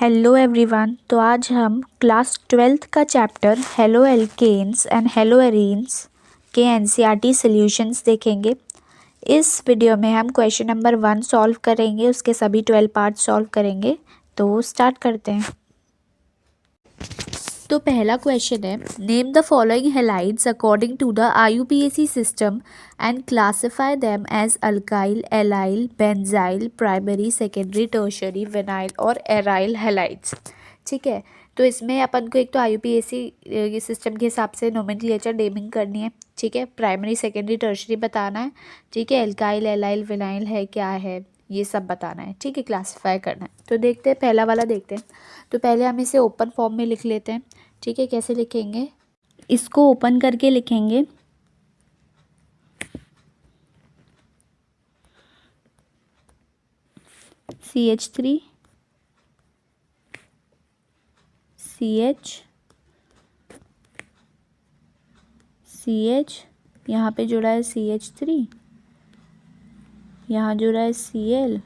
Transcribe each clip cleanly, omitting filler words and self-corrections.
Hello everyone. तो आज हम क्लास 12th का chapter haloalkanes and haloarenes के एनसीईआरटी सॉल्यूशंस देखेंगे। इस वीडियो में हम क्वेश्चन नंबर 1 सॉल्व करेंगे, उसके सभी 12 पार्ट सॉल्व करेंगे। तो स्टार्ट करते हैं। तो पहला क्वेश्चन है, name the following halides according to the IUPAC system and classify them as alkyl, allyl, benzyl, primary, secondary, tertiary, vinyl और एराइल हैलाइड्स। ठीक है, तो इसमें अपन को एक तो आईयूपीएसी सिस्टम के हिसाब से नोमेनक्लेचर नेमिंग करनी है। ठीक है, प्राइमरी, सेकेंडरी, टर्शियरी बताना है। ठीक है, एल्काइल, एलाइल, विनाइल है क्या है, ये सब बताना है। ठीक है, क्लासिफाई करना है। तो देखते हैं, पहला वाला देखते हैं। तो पहले हम इसे ओपन फॉर्म में लिख लेते हैं। ठीक है, कैसे लिखेंगे, इसको ओपन करके लिखेंगे। CH3 CH CH, यहाँ पे जुड़ा है CH3, यहाँ जुड़ा है Cl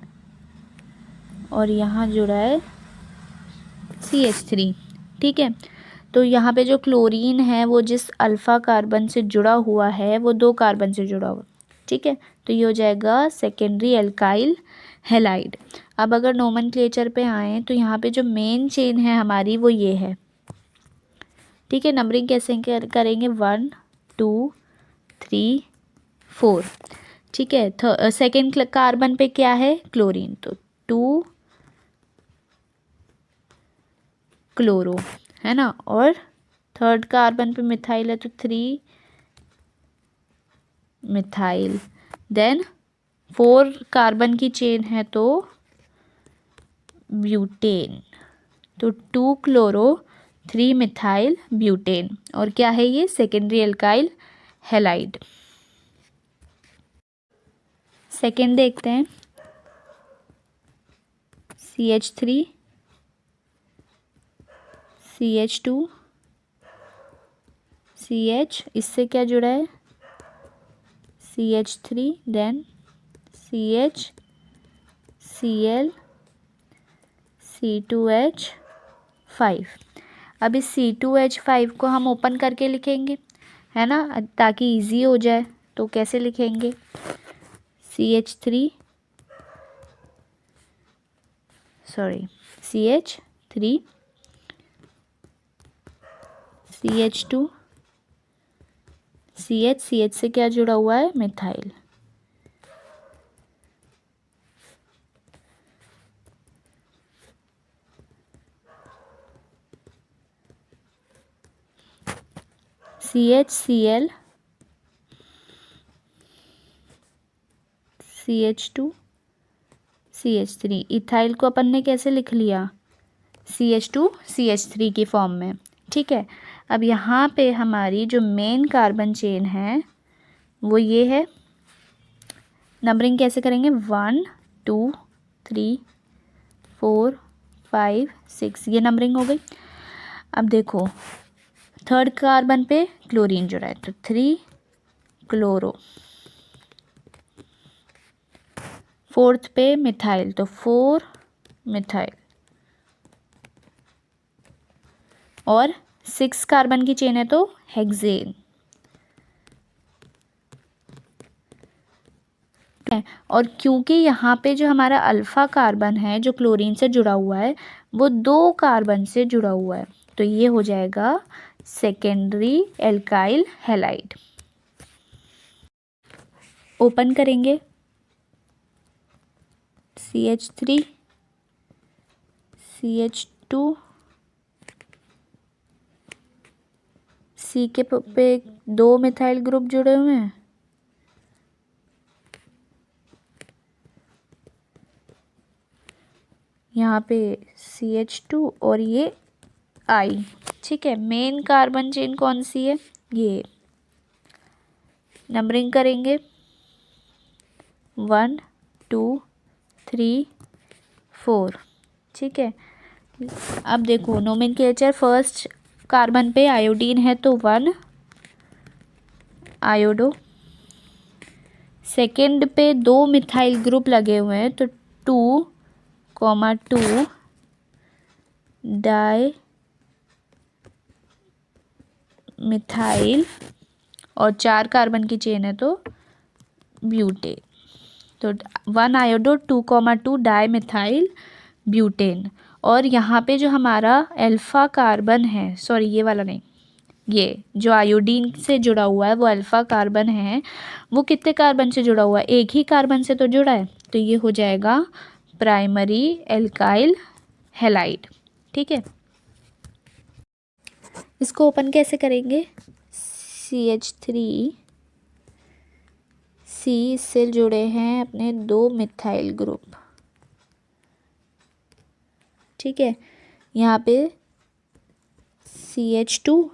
और यहाँ जुड़ा है CH3। ठीक है, तो यहाँ पे जो क्लोरीन है वो जिस अल्फ़ा कार्बन से जुड़ा हुआ है वो 2 कार्बन से जुड़ा हुआ। ठीक है, तो ये हो जाएगा सेकेंडरी एल्काइल हैलाइड। अब अगर नोमेनक्लेचर पे आए तो यहाँ पे जो मेन चेन है हमारी वो ये है। ठीक है, नंबरिंग कैसे करेंगे, 1 2 3 4। ठीक है, सेकेंड कार्बन पे क्या है, क्लोरीन, तो 2 क्लोरो है ना, और थर्ड कार्बन पे मिथाइल है तो 3 मिथाइल। देन 4 कार्बन की चेन है तो ब्यूटेन, तो 2 क्लोरो 3 मिथाइल ब्यूटेन। और क्या है ये, सेकेंडरी एल्काइल हैलाइड। सेकेंड देखते हैं, CH3 CH2 CH, इससे क्या जुड़ा है, CH3, then CH Cl C2H5। अब इस C2H5 को हम ओपन करके लिखेंगे, है ना, ताकि इजी हो जाए। तो कैसे लिखेंगे, CH3 CH3 CH2 CH से क्या जुड़ा हुआ है, methyl. CHCl CH2 CH3, ethyl को अपन ने कैसे लिख लिया, CH2 CH3 की फॉर्म में। ठीक है, अब यहाँ पे हमारी जो मेन कार्बन चेन है वो ये है। नंबरिंग कैसे करेंगे, 1 2 3 4 5 6, ये नंबरिंग हो गई। अब देखो, थर्ड कार्बन पे क्लोरीन जुड़ा है तो 3 क्लोरो, फोर्थ पे मिथाइल तो 4 मिथाइल, और 6 कार्बन की चेन है तो हेक्सेन। और क्योंकि यहाँ पे जो हमारा अल्फ़ा कार्बन है जो क्लोरीन से जुड़ा हुआ है वो 2 कार्बन से जुड़ा हुआ है, तो ये हो जाएगा सेकेंडरी एल्काइल हैलाइड। ओपन करेंगे, CH3 CH2 C के पे 2 मिथाइल ग्रुप जुड़े हुए हैं, यहाँ पे CH2 और ये I। ठीक है, मेन कार्बन चेन कौन सी है, ये। नंबरिंग करेंगे, 1 2 3 4। ठीक है, अब देखो नोमेनक्लेचर, फर्स्ट कार्बन पे आयोडीन है तो 1 आयोडो, सेकेंड पे 2 मिथाइल ग्रुप लगे हुए हैं तो 2 2 डाई मिथाइल, और 4 कार्बन की चेन है तो ब्यूटेन। तो 1 आयोडो 2,2 डाई मिथाइल ब्यूटेन। और यहाँ पे जो हमारा अल्फ़ा कार्बन है, सॉरी ये वाला नहीं, ये जो आयोडीन से जुड़ा हुआ है वो अल्फ़ा कार्बन है, वो कितने कार्बन से जुड़ा हुआ है? एक ही कार्बन से तो जुड़ा है, तो ये हो जाएगा प्राइमरी एल्काइल हैलाइड। ठीक है, इसको ओपन कैसे करेंगे? CH3 C इससे जुड़े हैं अपने 2 मिथाइल ग्रुप। ठीक है, यहाँ पे CH2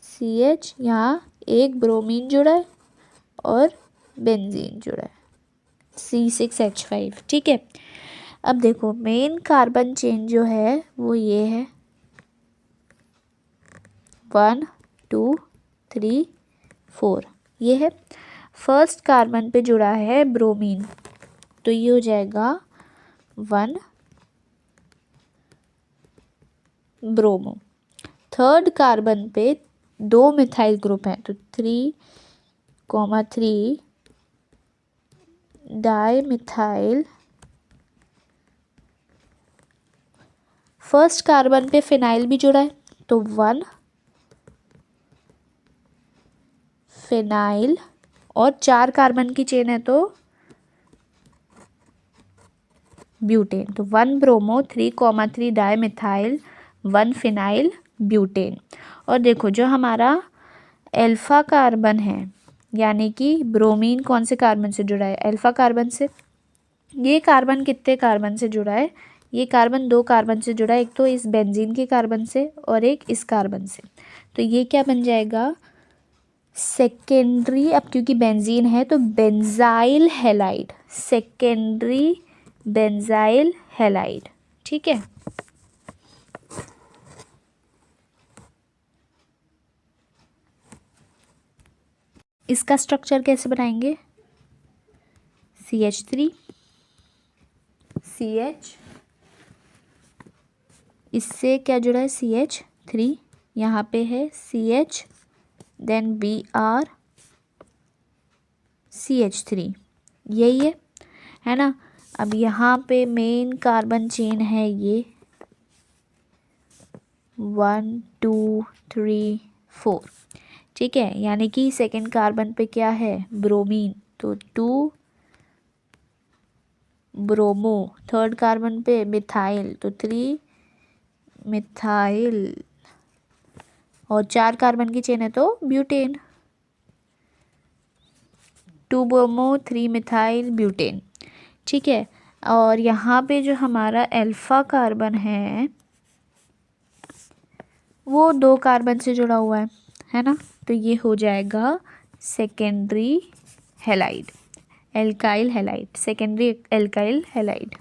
CH, यहाँ एक ब्रोमीन जुड़ा है और बेंजीन जुड़ा है C6H5। ठीक है, अब देखो मेन कार्बन चेन जो है वो ये है 1 2 3 4, ये है। फर्स्ट कार्बन पे जुड़ा है ब्रोमीन, तो ये हो जाएगा 1 ब्रोमो। थर्ड कार्बन पे 2 मिथाइल ग्रुप हैं, तो 3,3 डाई मिथाइल। फर्स्ट कार्बन पे फिनाइल भी जुड़ा है, तो 1 फिनाइल, और 4 कार्बन की चेन है तो ब्यूटेन, तो 1 bromo 3,3 di methyl 1 phenyl butane. और देखो जो हमारा अल्फ़ा कार्बन है, यानी कि ब्रोमीन कौन से कार्बन से जुड़ा है? अल्फ़ा कार्बन से। ये कार्बन कितने कार्बन से जुड़ा है? ये कार्बन 2 कार्बन से जुड़ा है, एक तो इस बेंजीन के कार्बन से और एक इस कार्बन से। तो ये क्या बन जाएगा? सेकेंडरी, अब क्योंकि बेंजीन है तो benzyl halide, secondary benzyl halide. ठीक है, इसका स्ट्रक्चर कैसे बनाएंगे? CH3 CH, इससे क्या जुड़ा है? CH3, यहाँ पे है CH, देन Br CH3, यही है ना। अब यहाँ पे मेन कार्बन चेन है ये 1 2 3 4। ठीक है, यानी कि सेकेंड कार्बन पे क्या है? ब्रोमीन, तो 2 ब्रोमो। थर्ड कार्बन पे मिथाइल, तो 3 मिथाइल, और 4 कार्बन की चेन है तो ब्यूटेन, 2 ब्रोमो 3 मिथाइल ब्यूटेन। ठीक है, और यहाँ पे जो हमारा अल्फ़ा कार्बन है वो 2 कार्बन से जुड़ा हुआ है ना, तो ये हो जाएगा secondary halide, alkyl halide, secondary alkyl halide.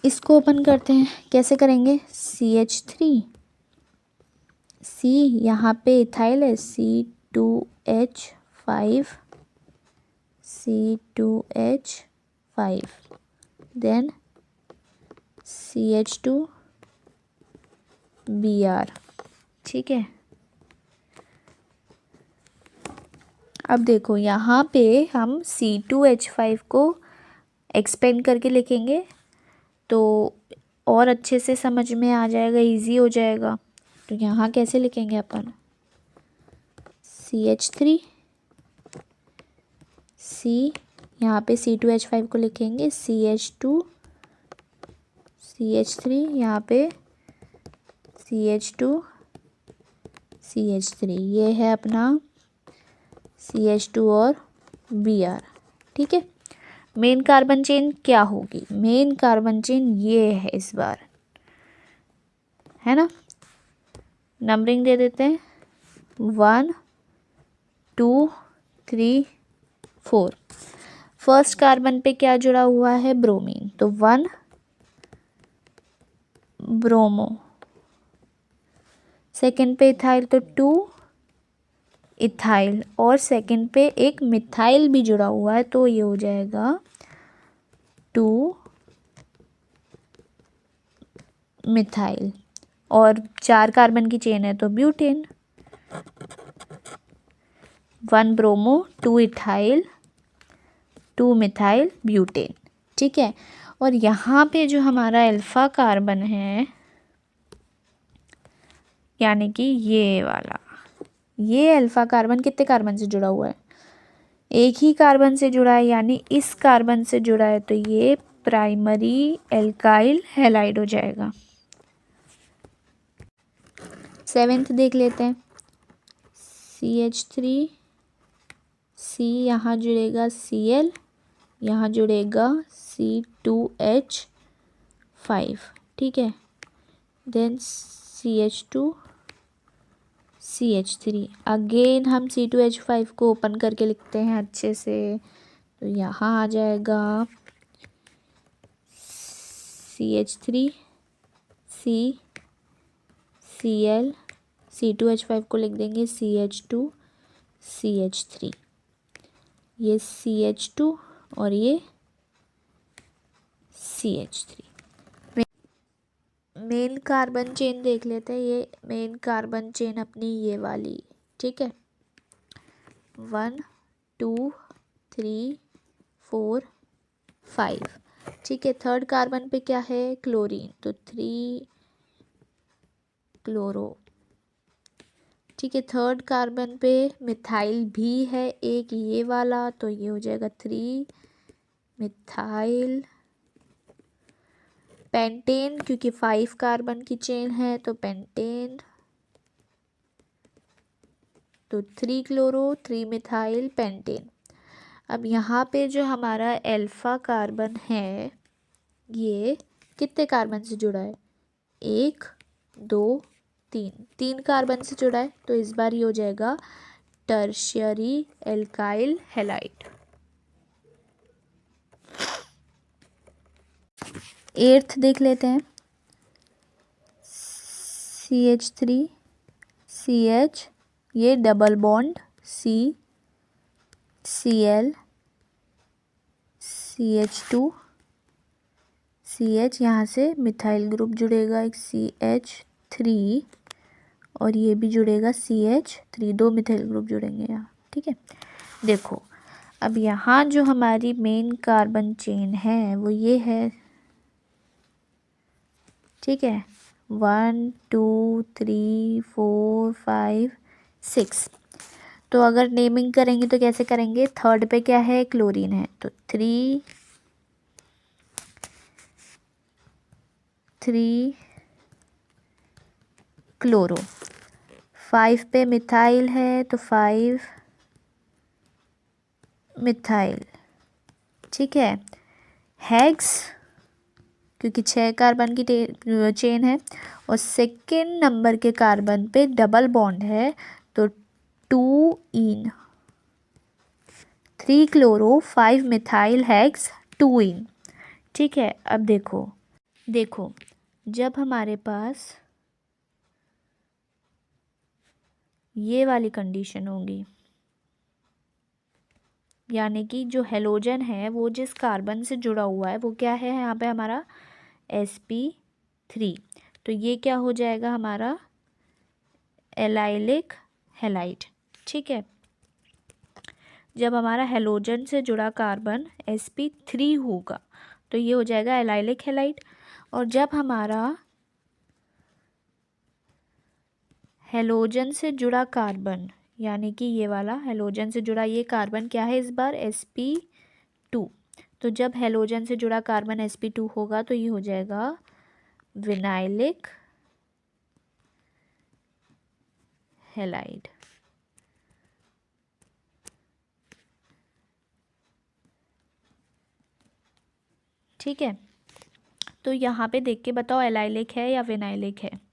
इसको ओपन करते हैं, कैसे करेंगे? CH3 C, यहाँ पे इथाइल है C2H5 C2H5, then CH2 Br। ठीक है, अब देखो यहाँ पे हम C2H5 को एक्सपेंड करके लिखेंगे तो और अच्छे से समझ में आ जाएगा, इजी हो जाएगा। तो यहाँ कैसे लिखेंगे अपन? CH3 C, यहाँ पे C2H5 को लिखेंगे CH2 CH3, यहाँ पे CH2 CH3, ये है अपना CH2 और Br। ठीक है, मेन कार्बन चेन क्या होगी? मेन कार्बन चेन ये है इस बार, है ना। नंबरिंग दे देते हैं 1 2 3 4। फर्स्ट कार्बन पे क्या जुड़ा हुआ है? ब्रोमीन, तो 1 ब्रोमो। सेकंड पे इथाइल, तो 2 इथाइल, और सेकंड पे एक मिथाइल भी जुड़ा हुआ है तो ये हो जाएगा 2 मिथाइल, और 4 कार्बन की चेन है तो butane, 1 bromo, 2 ethyl, 2 methyl butane. ठीक है, और यहाँ पे जो हमारा अल्फा कार्बन है, यानी कि ये वाला, ये अल्फा कार्बन कितने कार्बन से जुड़ा हुआ है? एक ही कार्बन से जुड़ा है, यानी इस कार्बन से जुड़ा है, तो ये प्राइमरी एल्काइल हैलाइड हो जाएगा। 7th देख लेते हैं, CH3, C यहाँ जुड़ेगा Cl, यहाँ जुड़ेगा C2H5। ठीक है, देन CH2, CH3, अगेन हम C2H5 को ओपन करके लिखते हैं अच्छे से, तो यहाँ आ जाएगा CH3, C, Cl, C2H5 को लिख देंगे CH2, CH3, ये CH2 और ये CH3। मेन कार्बन चेन देख लेते हैं, ये मेन कार्बन चेन अपनी ये वाली। ठीक है, 1 2 3 4 5। ठीक है, 3rd कार्बन पे क्या है? क्लोरीन, तो 3 क्लोरो। ठीक है, 3rd कार्बन पे मिथाइल भी है एक, ये वाला, तो ये हो जाएगा 3 मिथाइल। पेंटेन, क्योंकि 5 कार्बन की चेन है तो पेंटेन, तो 3 क्लोरो, 3 मिथाइल पेंटेन। अब यहाँ पे जो हमारा अल्फा कार्बन है, ये कितने कार्बन से जुड़ा है? 1 2 3 कार्बन से जुड़ा है, तो इस बार ये हो जाएगा टर्शियरी एल्काइल हैलाइड। 8th देख लेते हैं, CH3, CH, ये double bond C, Cl, CH2, CH, यहाँ से मिथाइल ग्रुप जुड़ेगा एक CH3, और ये भी जुड़ेगा CH3, 2 मिथाइल ग्रुप जुड़ेंगे यहाँ। ठीक है, देखो अब यहाँ जो हमारी मेन कार्बन चेन है वो ये है। ठीक है, 1 2 3 4 5 6। तो अगर नेमिंग करेंगे तो कैसे करेंगे? 3rd पे क्या है? क्लोरीन है, तो 3 क्लोरो। 5 पे मिथाइल है, तो 5 मिथाइल। ठीक है, हेक्स, क्योंकि 6 कार्बन की चेन है, और 2nd नंबर के कार्बन पे डबल बॉन्ड है, तो 2 इन, 3 क्लोरो, 5 मिथाइल हेक्स, 2 इन। ठीक है, अब देखो जब हमारे पास ये वाली कंडीशन होगी, यानी कि जो हेलोजन है वो जिस कार्बन से जुड़ा हुआ है वो क्या है यहाँ पे हमारा? sp3, तो ये क्या हो जाएगा हमारा? Allylic halide. ठीक है, जब हमारा हेलोजन से जुड़ा कार्बन sp3 होगा तो ये हो जाएगा एलाइलिक हैलाइड, और जब हमारा हेलोजन से जुड़ा कार्बन, यानी कि ये वाला हेलोजन से जुड़ा ये कार्बन क्या है इस बार? sp2, तो जब हेलोजन से जुड़ा कार्बन sp2 होगा तो ये हो जाएगा विनाइलिक हैलाइड। ठीक है, तो यहाँ पे देख के बताओ एलाइलिक है या विनाइलिक है?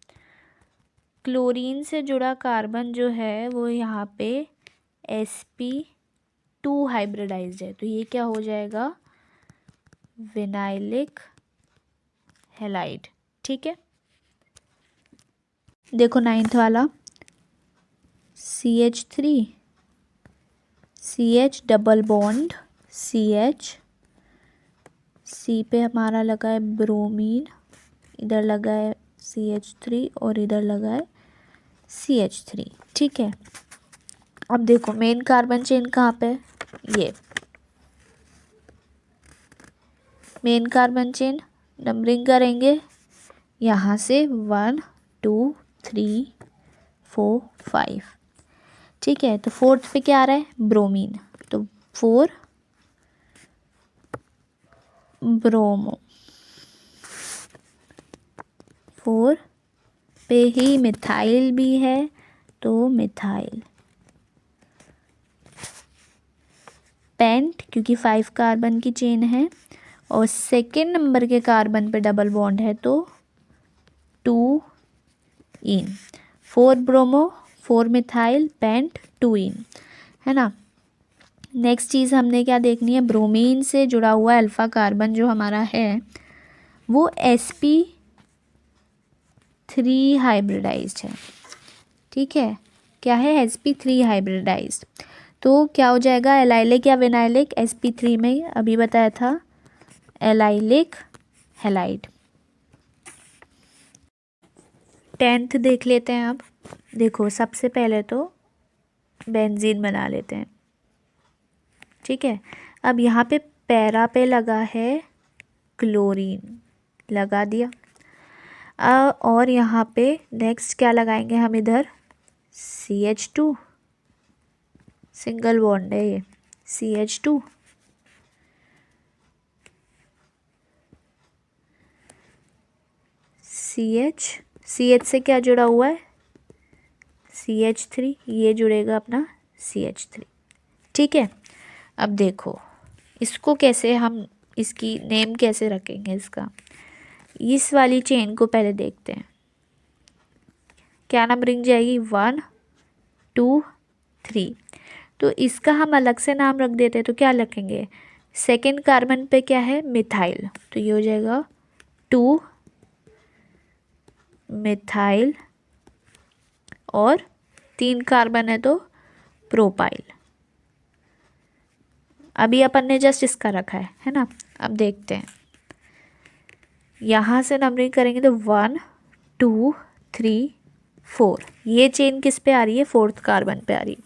क्लोरीन से जुड़ा कार्बन जो है वो यहाँ पे sp2 हाइब्रिडाइज्ड है, तो ये क्या हो जाएगा? Vinylic halide. ठीक है, देखो 9th वाला, CH3, CH double bond CH, C पे हमारा लगा है ब्रोमीन, इधर लगा है CH3 और इधर लगा है CH3। ठीक है, अब देखो मेन कार्बन चेन कहाँ पे है, ये मेन कार्बन चेन। नंबरिंग करेंगे यहाँ से 1 2 3 4 5। ठीक है, तो फोर्थ पे क्या आ रहा है, ब्रोमीन, तो 4 ब्रोमो। 4 पे ही मिथाइल भी है, तो मिथाइल। पेंट, क्योंकि 5 कार्बन की चेन है और सेकेंड नंबर के कार्बन पे डबल बॉन्ड है, तो 2 इन। 4 ब्रोमो, 4 मिथाइल, पेंट, 2 इन, है ना। नेक्स्ट चीज़ हमने क्या देखनी है, ब्रोमीन से जुड़ा हुआ अल्फा कार्बन जो हमारा है वो sp3 हाइब्रिडाइज्ड है। ठीक है, क्या है, sp3 हाइब्रिडाइज्ड। तो क्या हो जाएगा, एलाइलिक या विनाइलिक, sp3 में अभी बताया था एलाइलिक हैलाइड। 10th देख लेते हैं। अब देखो सबसे पहले तो बेंजीन बना लेते हैं। ठीक है, अब यहाँ पे पैरा पे लगा है क्लोरीन, लगा दिया। और यहाँ पे नेक्स्ट क्या लगाएंगे हम, इधर CH2, सिंगल बॉन्ड है ये, CH2। CH से क्या जुड़ा हुआ है, CH3, ये जुड़ेगा अपना CH3। ठीक है, अब देखो इसको कैसे हम, इसकी नेम कैसे रखेंगे इसका, इस वाली चेन को पहले देखते हैं। क्या नंबरिंग जाएगी, 1 2 3। तो इसका हम अलग से नाम रख देते हैं, तो क्या रखेंगे, सेकेंड कार्बन पे क्या है, मिथाइल, तो ये हो जाएगा 2 मिथाइल, और 3 कार्बन है तो प्रोपाइल। अभी अपन ने जस्ट इसका रखा है ना। अब देखते हैं, यहाँ से नंबरिंग करेंगे तो 1 2 3 4, ये चेन किस पे आ रही है, 4th कार्बन पे आ रही है।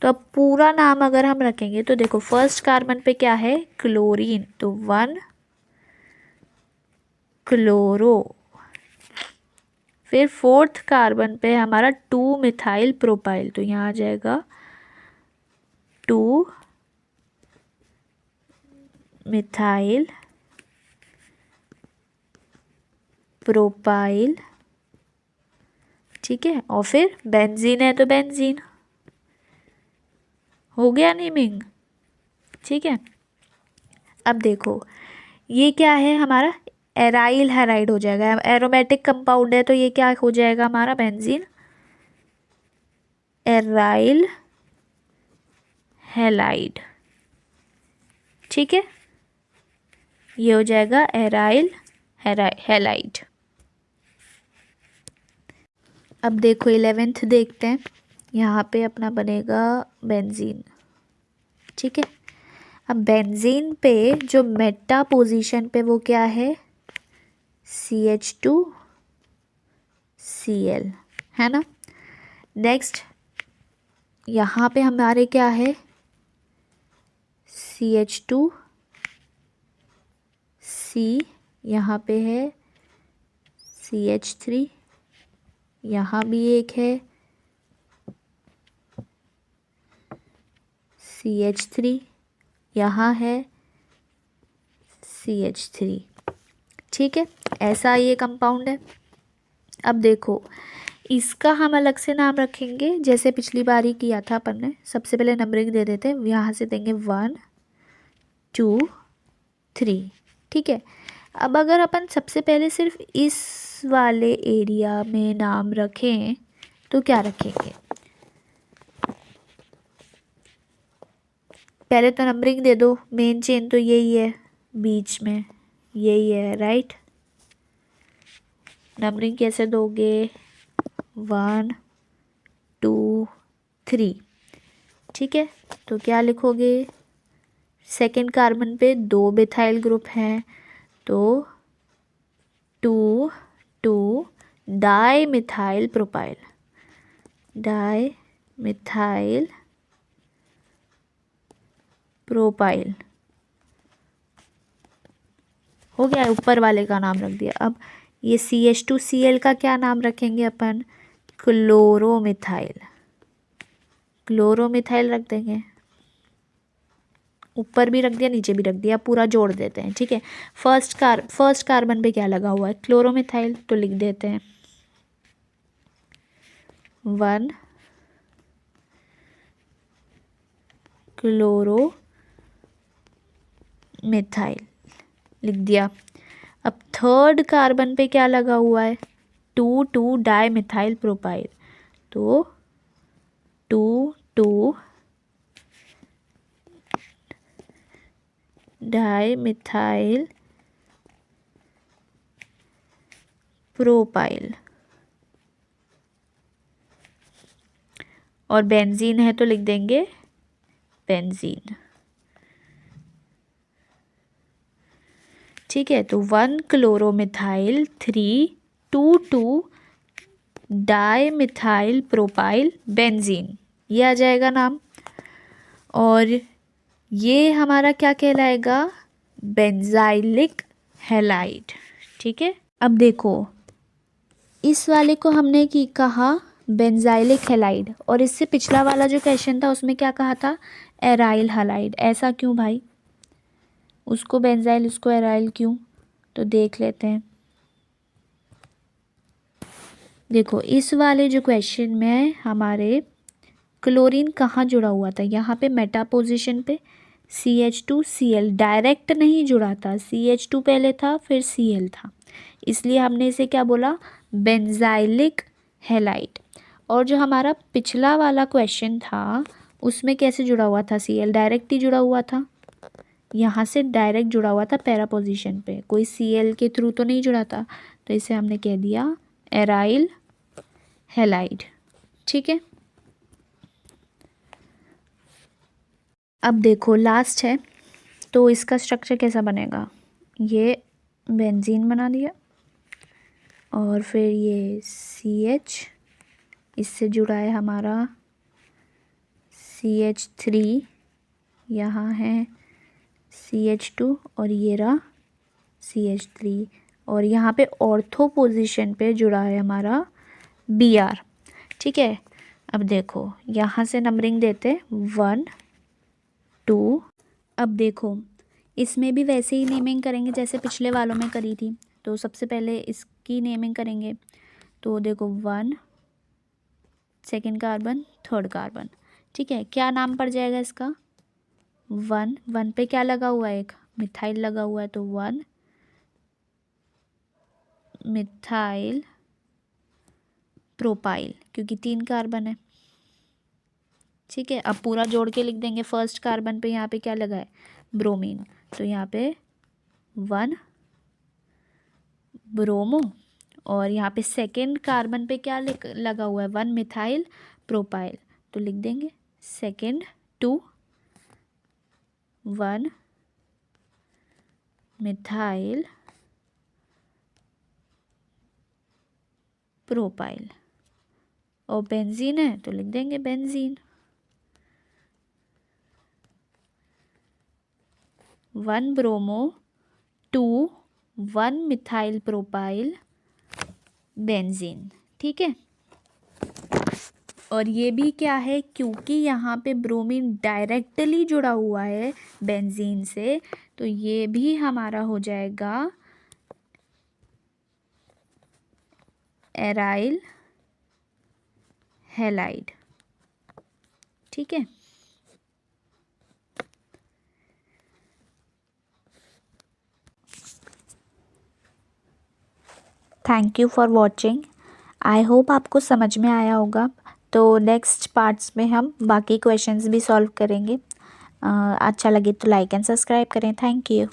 तो अब पूरा नाम अगर हम रखेंगे तो देखो फर्स्ट कार्बन पे क्या है, क्लोरीन, तो 1 क्लोरो। फिर 4th कार्बन पे हमारा 2 मिथाइल प्रोपाइल, तो यहाँ आ जाएगा 2 मिथाइल प्रोपाइल। ठीक है, और फिर बेंजीन है तो बेंजीन, हो गया नेमिंग। ठीक है, अब देखो ये क्या है हमारा, एराइल हैलाइड हो जाएगा, एरोमेटिक कंपाउंड है तो ये क्या हो जाएगा हमारा, बेंजीन एराइल हैलाइड। ठीक है, ये हो जाएगा एराइल हैलाइड। अब देखो 11th देखते हैं, यहाँ पे अपना बनेगा बेंजीन। ठीक है, अब बेंजीन पे जो मेटा पोजीशन पे वो क्या है, CH2Cl, है ना। नेक्स्ट यहाँ पे हमारे क्या है, CH2C, यहाँ पे है CH3, यहाँ भी एक है CH3, यहाँ है CH3। ठीक है, ऐसा ये कंपाउंड है। अब देखो इसका हम अलग से नाम रखेंगे, जैसे पिछली बार ही किया था अपन ने। सबसे पहले नंबरिंग दे देते हैं, यहाँ से देंगे 1 2 3। ठीक है, अब अगर अपन सबसे पहले सिर्फ इस वाले एरिया में नाम रखें तो क्या रखेंगे, पहले तो नंबरिंग दे दो, मेन चेन तो यही है, बीच में यही है, राइट। नंबरिंग कैसे दोगे, 1 2 3। ठीक है, तो क्या लिखोगे, सेकेंड कार्बन पे 2 मिथाइल ग्रुप हैं, तो 2 2 di methyl propyl, di methyl propyl हो गया, ऊपर वाले का नाम रख दिया। अब ये CH2Cl का क्या नाम रखेंगे अपन, क्लोरोमिथाइल, क्लोरोमिथाइल रख देंगे। ऊपर भी रख दिया, नीचे भी रख दिया, पूरा जोड़ देते हैं, ठीक है। फर्स्ट कार्बन पे क्या लगा हुआ है, क्लोरोमिथाइल, तो लिख देते हैं 1 क्लोरोमिथाइल, लिख दिया। अब थर्ड कार्बन पे क्या लगा हुआ है, 2 डाई मिथाइल प्रोपाइल, तो 2 डाई मिथाइल प्रोपाइल, और बेंजीन है तो लिख देंगे बेंजीन, ठीक है। तो 1 chloromethyl 3 di methyl propyl benzene, ये आ जाएगा नाम। और ये हमारा क्या कहलाएगा, बेंजाइलिक हैलाइड, ठीक है। अब देखो इस वाले को हमने की कहा बेंजाइलिक हैलाइड, और इससे पिछला वाला जो क्वेश्चन था उसमें क्या कहा था, एराइल हैलाइड। ऐसा क्यों भाई, उसको बेंजाइल उसको एराइल क्यों, तो देख लेते हैं। देखो इस वाले जो क्वेश्चन में हमारे क्लोरीन कहाँ जुड़ा हुआ था, यहाँ पे मेटा पोजीशन पे CH2Cl डायरेक्ट नहीं जुड़ा था, CH2 पहले था फिर Cl था, इसलिए हमने इसे क्या बोला, बेंजाइलिक हैलाइड। और जो हमारा पिछला वाला क्वेश्चन था उसमें कैसे जुड़ा हुआ था, Cl डायरेक्ट ही जुड़ा हुआ था, यहाँ से डायरेक्ट जुड़ा हुआ था पैरा पोजीशन पे, कोई Cl के थ्रू तो नहीं जुड़ा था, तो इसे हमने कह दिया एराइल हैलाइड, ठीक है। अब देखो लास्ट है, तो इसका स्ट्रक्चर कैसा बनेगा, ये बेंजीन बना दिया, और फिर ये CH, इससे जुड़ा है हमारा CH3, यहाँ है CH2, और ये रहा CH3, और यहाँ पे ऑर्थो पोजीशन पे जुड़ा है हमारा Br, ठीक है। अब देखो यहाँ से नंबरिंग देते 1 2। अब देखो इसमें भी वैसे ही नेमिंग करेंगे जैसे पिछले वालों में करी थी, तो सबसे पहले इसकी नेमिंग करेंगे, तो देखो 1 सेकेंड कार्बन थर्ड कार्बन, ठीक है। क्या नाम पड़ जाएगा इसका, 1 पे क्या लगा हुआ है, एक मिथाइल लगा हुआ है, तो 1 मिथाइल प्रोपाइल, क्योंकि 3 कार्बन है, ठीक है। अब पूरा जोड़ के लिख देंगे, फर्स्ट कार्बन पे यहाँ पे क्या लगा है, ब्रोमीन, तो यहाँ पे 1 ब्रोमो, और यहाँ पे सेकेंड कार्बन पे क्या लगा हुआ है, 1 मिथाइल प्रोपाइल, तो लिख देंगे सेकेंड 2 1 मिथाइल प्रोपाइल, और बेंजीन है तो लिख देंगे benzene, 1 bromo 2 1 methyl propyl benzene, ठीक है। और ये भी क्या है, क्योंकि यहाँ पे ब्रोमीन डायरेक्टली जुड़ा हुआ है बेंजीन से, तो ये भी हमारा हो जाएगा एराइल हैलाइड, ठीक है। Thank you for watching, I hope आपको समझ में आया होगा। तो नेक्स्ट पार्ट्स में हम बाकी क्वेश्चंस भी सॉल्व करेंगे। अच्छा लगे तो लाइक एंड सब्सक्राइब करें। Thank you.